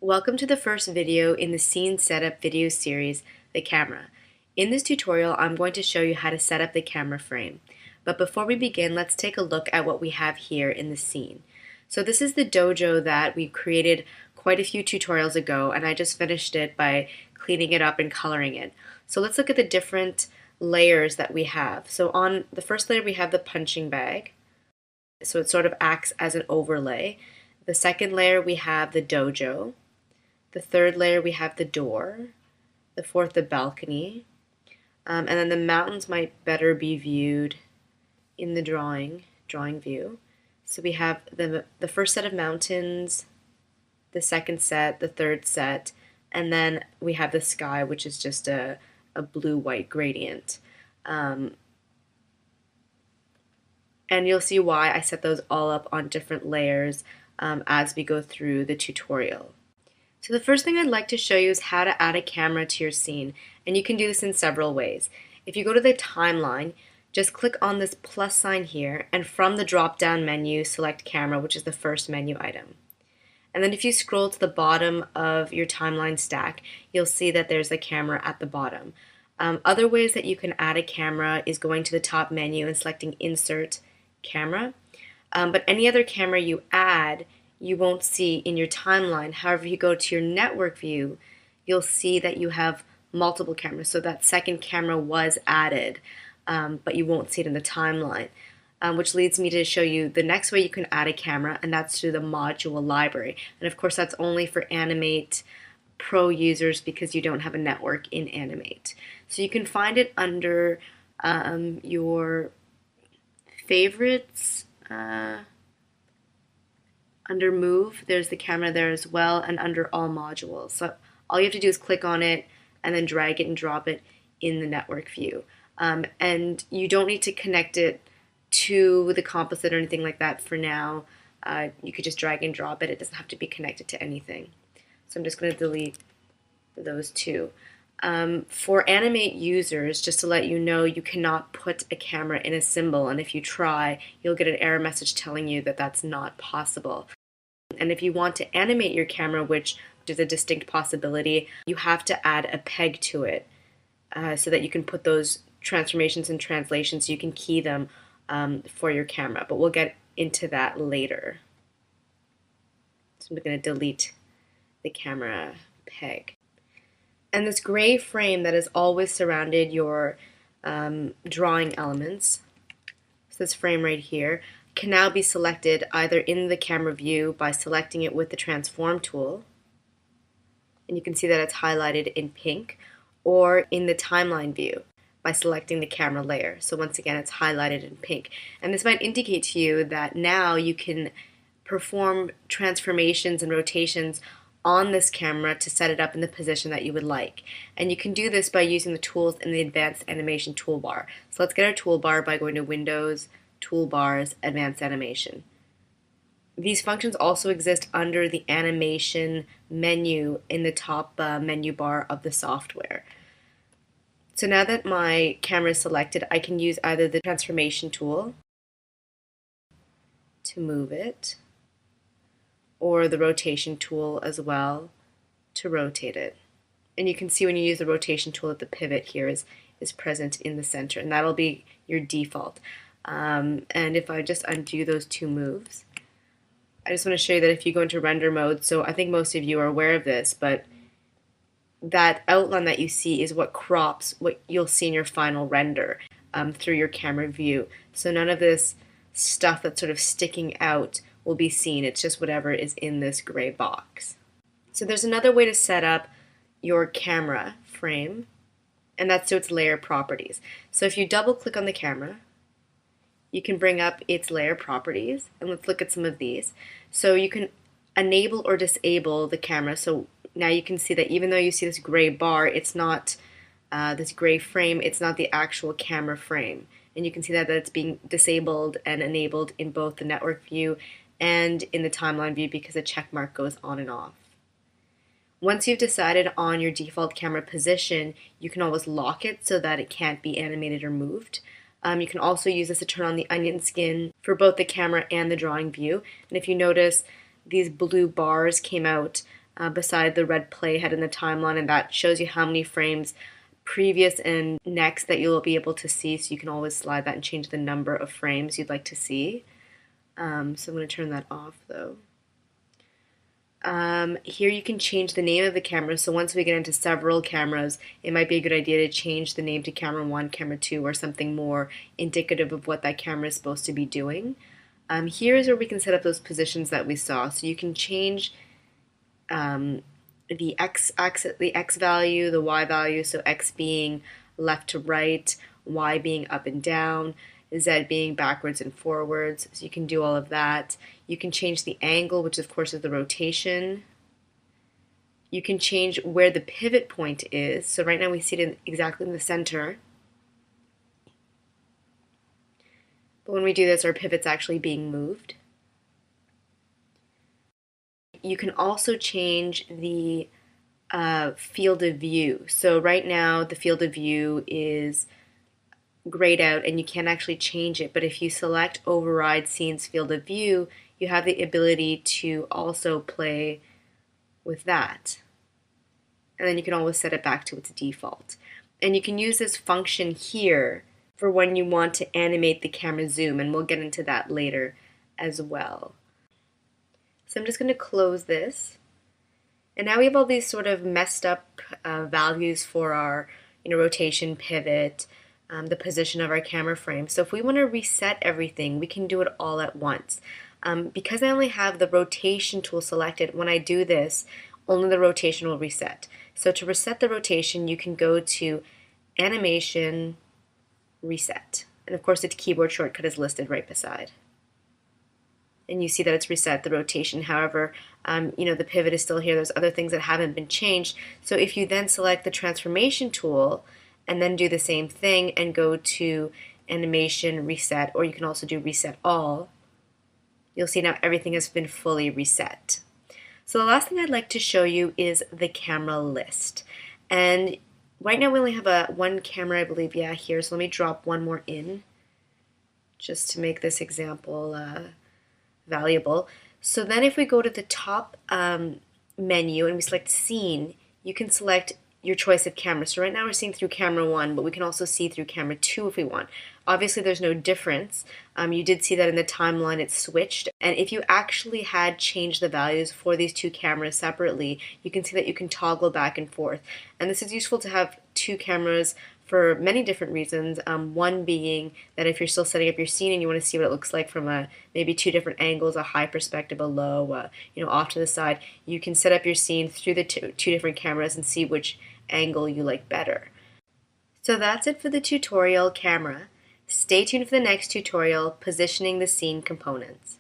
Welcome to the first video in the Scene Setup video series, The Camera. In this tutorial, I'm going to show you how to set up the camera frame. But before we begin, let's take a look at what we have here in the scene. So this is the dojo that we created quite a few tutorials ago, and I just finished it by cleaning it up and coloring it. So let's look at the different layers that we have. So on the first layer, we have the punching bag. So it sort of acts as an overlay. The second layer, we have the dojo. The third layer, we have the door. The fourth, the balcony. And then the mountains might better be viewed in the drawing view. So we have the first set of mountains, the second set, the third set, and then we have the sky, which is just a blue-white gradient. And you'll see why I set those all up on different layers as we go through the tutorial. So the first thing I'd like to show you is how to add a camera to your scene, and you can do this in several ways. If you go to the timeline, just click on this plus sign here, and from the drop-down menu, select Camera, which is the first menu item. And then if you scroll to the bottom of your timeline stack, you'll see that there's a camera at the bottom. Other ways that you can add a camera is going to the top menu and selecting Insert Camera. But any other camera you add, you won't see in your timeline. However, if you go to your network view, you'll see that you have multiple cameras. So that second camera was added, but you won't see it in the timeline. Which leads me to show you the next way you can add a camera, and that's through the module library. And of course, that's only for Animate Pro users because you don't have a network in Animate. So you can find it under your favorites. Under Move, there's the camera there as well, and under All Modules. So all you have to do is click on it and then drag it and drop it in the network view. And you don't need to connect it to the composite or anything like that for now. You could just drag and drop it. It doesn't have to be connected to anything. So I'm just going to delete those two. For Animate users, just to let you know, you cannot put a camera in a symbol, and if you try, you'll get an error message telling you that that's not possible. And if you want to animate your camera, which is a distinct possibility, you have to add a peg to it so that you can put those transformations and translations, you can key them for your camera, but we'll get into that later. So I'm going to delete the camera peg. And this gray frame that has always surrounded your drawing elements, so this frame right here, can now be selected either in the camera view by selecting it with the transform tool, and you can see that it's highlighted in pink, or in the timeline view by selecting the camera layer. So once again, it's highlighted in pink. And this might indicate to you that now you can perform transformations and rotations on this camera to set it up in the position that you would like. And you can do this by using the tools in the Advanced Animation toolbar. So let's get our toolbar by going to Windows, Toolbars, Advanced Animation. These functions also exist under the Animation menu in the top menu bar of the software. So now that my camera is selected, I can use either the transformation tool to move it, or the rotation tool as well to rotate it. And you can see when you use the rotation tool that the pivot here is present in the center, and that'll be your default. And if I just undo those two moves, I just want to show you that if you go into render mode, so I think most of you are aware of this, but that outline that you see is what crops what you'll see in your final render through your camera view. So none of this stuff that's sort of sticking out will be seen. It's just whatever is in this gray box. So there's another way to set up your camera frame, and that's through its layer properties. So if you double click on the camera, you can bring up its layer properties, and let's look at some of these. So you can enable or disable the camera. So now you can see that even though you see this gray bar, it's not this gray frame, it's not the actual camera frame. And you can see that it's being disabled and enabled in both the network view and in the timeline view because a check mark goes on and off. Once you've decided on your default camera position, you can always lock it so that it can't be animated or moved. You can also use this to turn on the onion skin for both the camera and the drawing view. And if you notice, these blue bars came out beside the red playhead in the timeline, and that shows you how many frames previous and next that you'll be able to see, so you can always slide that and change the number of frames you'd like to see. So I'm going to turn that off though. Here you can change the name of the camera, so once we get into several cameras, it might be a good idea to change the name to camera 1, camera 2, or something more indicative of what that camera is supposed to be doing. Here is where we can set up those positions that we saw. So you can change the x value, the y value, so x being left to right, y being up and down, z being backwards and forwards. So you can do all of that. You can change the angle, which of course is the rotation. You can change where the pivot point is. So right now we see it exactly in the center. But when we do this, our pivot's actually being moved. You can also change the field of view. So right now the field of view is grayed out and you can't actually change it, but if you select override scene's field of view, you have the ability to also play with that. And then you can always set it back to its default. And you can use this function here for when you want to animate the camera zoom, and we'll get into that later as well. So I'm just going to close this. And now we have all these sort of messed up values for our rotation, pivot, the position of our camera frame. So if we want to reset everything, we can do it all at once. Because I only have the rotation tool selected, when I do this, only the rotation will reset. So to reset the rotation, you can go to Animation, Reset. And of course the keyboard shortcut is listed right beside. And you see that it's reset the rotation. However, the pivot is still here. There's other things that haven't been changed. So if you then select the transformation tool and then do the same thing and go to Animation, Reset, or you can also do Reset All, you'll see now everything has been fully reset. So the last thing I'd like to show you is the camera list. And right now we only have one camera, I believe, here. So let me drop one more in just to make this example valuable. So then if we go to the top menu and we select scene, you can select your choice of camera. So right now we're seeing through camera 1, but we can also see through camera 2 if we want. Obviously there's no difference. You did see that in the timeline it switched, and if you actually had changed the values for these two cameras separately, you can see that you can toggle back and forth. And this is useful to have two cameras for many different reasons. One being that if you're still setting up your scene and you want to see what it looks like from maybe two different angles, a high perspective, a low, off to the side, you can set up your scene through the two different cameras and see which angle you like better. So that's it for the tutorial camera. Stay tuned for the next tutorial, positioning the scene components.